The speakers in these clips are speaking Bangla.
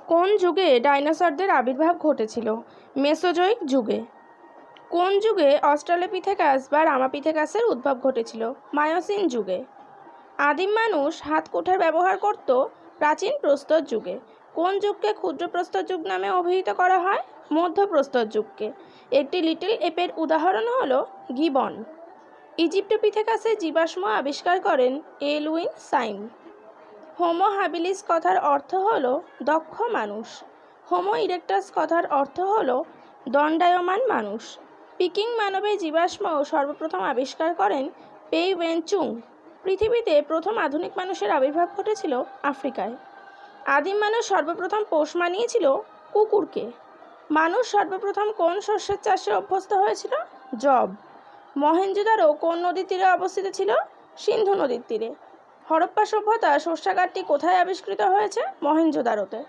কোন যুগে ডাইনোসরদের আবির্ভাব ঘটেছিল? মেসোজোইক যুগে। কোন যুগে অস্ট্রালোপিথেকাস বা রামাপিথেকাসের উদ্ভব ঘটেছিল? মায়োসিন যুগে। আদিম মানুষ হাতকুঠার ব্যবহার করত প্রাচীন প্রস্তর যুগে। কোন যুগকে ক্ষুদ্র প্রস্তর যুগ নামে অভিহিত করা হয়? মধ্য প্রস্তর যুগকে। একটি লিটল এপের উদাহরণ হল গিবন। ইজিপ্টোপিথেকাসের জীবাশ্ম আবিষ্কার করেন এলউইন সাইম। হোমো হ্যাবিলিস কথার অর্থ হল দক্ষ মানুষ। হোমো ইরেক্টাস কথার অর্থ হল দণ্ডায়মান মানুষ। পিকিং মানবের জীবাশ্ম সর্বপ্রথম আবিষ্কার করেন পেই ওয়েন চুং। পৃথিবীতে প্রথম আধুনিক মানুষের আবির্ভাব ঘটেছিল আফ্রিকায়। আদিম মানুষ সর্বপ্রথম পোষ মানিয়েছিল কুকুরকে। মানুষ সর্বপ্রথম কোন শস্যের চাষে অভ্যস্ত হয়েছিল? যব। মহেঞ্জোদারো কোন নদীর তীরে অবস্থিত ছিল? সিন্ধু নদীর তীরে। হরপ্পা সভ্যতা শস্যাগারটি কোথায় আবিষ্কৃত হয়েছে? মহেঞ্জোদারোতে।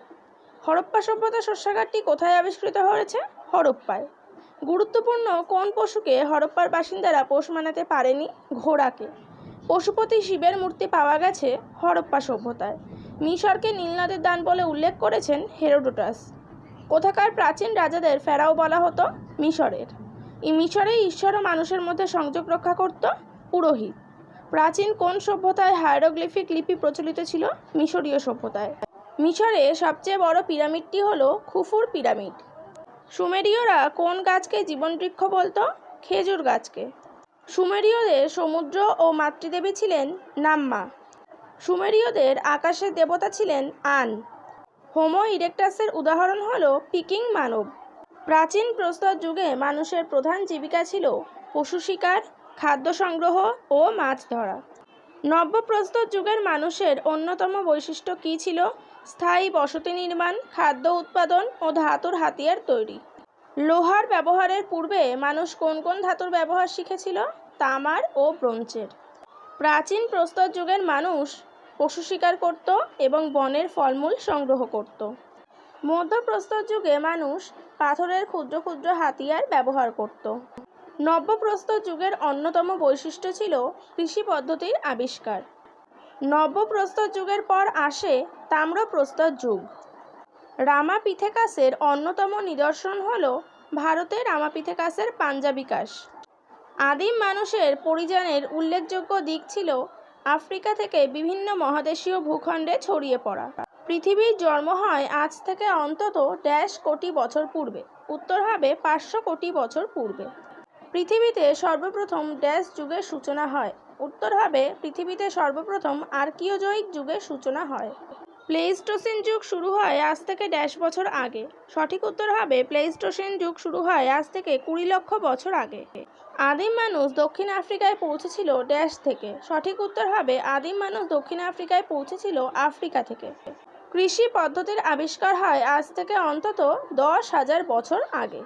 হরপ্পা সভ্যতা শস্যাগারটি কোথায় আবিষ্কৃত হয়েছে? হরপ্পায়। গুরুত্বপূর্ণ কোন পশুকে হরপ্পার বাসিন্দারা পোষ মানাতে পারেনি? ঘোড়াকে। পশুপতি শিবের মূর্তি পাওয়া গেছে হরপ্পা সভ্যতায়। মিশরকে নীলনদের দান বলে উল্লেখ করেছেন হেরোডোটাস। কোথাকার প্রাচীন রাজাদের ফেরাও বলা হতো? মিশরের। মিশরে ঈশ্বর ও মানুষের মধ্যে সংযোগ রক্ষা করত পুরোহিত। প্রাচীন কোন সভ্যতায় হায়ারোগ্লিফিক লিপি প্রচলিত ছিল? মিশরীয় সভ্যতায়। মিশরে সবচেয়ে বড় পিরামিডটি হল খুফুর পিরামিড। সুমেরীয়রা কোন গাছকে জীবনবৃক্ষ বলতো? খেজুর গাছকে। সুমেরীয়দের সমুদ্র ও মাতৃদেবী ছিলেন নাম্মা। সুমেরীয়দের আকাশের দেবতা ছিলেন আন। হোমো ইরেক্টাসের উদাহরণ হল পিকিং মানব। প্রাচীন প্রস্তর যুগে মানুষের প্রধান জীবিকা ছিল পশু শিকার, খাদ্য সংগ্রহ ও মাছ ধরা। নব্য প্রস্তর যুগের মানুষের অন্যতম বৈশিষ্ট্য কী ছিল? স্থায়ী বসতি নির্মাণ, খাদ্য উৎপাদন ও ধাতুর হাতিয়ার তৈরি। লোহার ব্যবহারের পূর্বে মানুষ কোন কোন ধাতুর ব্যবহার শিখেছিল? তামার ও ব্রোঞ্জের। প্রাচীন প্রস্তর যুগের মানুষ পশু শিকার করত এবং বনের ফলমূল সংগ্রহ করত। মধ্যপ্রস্তর যুগে মানুষ পাথরের ক্ষুদ্র ক্ষুদ্র হাতিয়ার ব্যবহার করত। নব্যপ্রস্তর যুগের অন্যতম বৈশিষ্ট্য ছিল কৃষি পদ্ধতির আবিষ্কার। নব্যপ্রস্তর যুগের পর আসে তাম্রপ্রস্তর যুগ। রামাপিথেকাসের অন্যতম নিদর্শন হল ভারতে রামাপিথেকাসের পাঞ্জাবি কাশ। আদিম মানুষের পরিযানের উল্লেখযোগ্য দিক ছিল আফ্রিকা থেকে বিভিন্ন মহাদেশীয় ভূখণ্ডে ছড়িয়ে পড়া। পৃথিবীর জন্ম হয় আজ থেকে অন্তত কোটি বছর পূর্বে। উত্তর হবে 500 কোটি বছর পূর্বে। পৃথিবীতে সর্বপ্রথম যুগের সূচনা হয়? উত্তর হবে পৃথিবীতে সর্বপ্রথম আর্কিওজোয়িক যুগের সূচনা হয়। প্লেইস্টোসিন যুগ শুরু হয় আজ থেকে বছর আগে। সঠিক উত্তর হবে প্লেইস্টোসিন যুগ শুরু হয় আজ থেকে 20 লক্ষ বছর আগে। আদিম মানুষ দক্ষিণ আফ্রিকায় পৌঁছেছিল থেকে। সঠিক উত্তর হবে আদিম মানুষ দক্ষিণ আফ্রিকায় পৌঁছেছিল আফ্রিকা থেকে। কৃষি পদ্ধতির আবিষ্কার হয় আজ থেকে অন্তত 10,000 বছর আগে।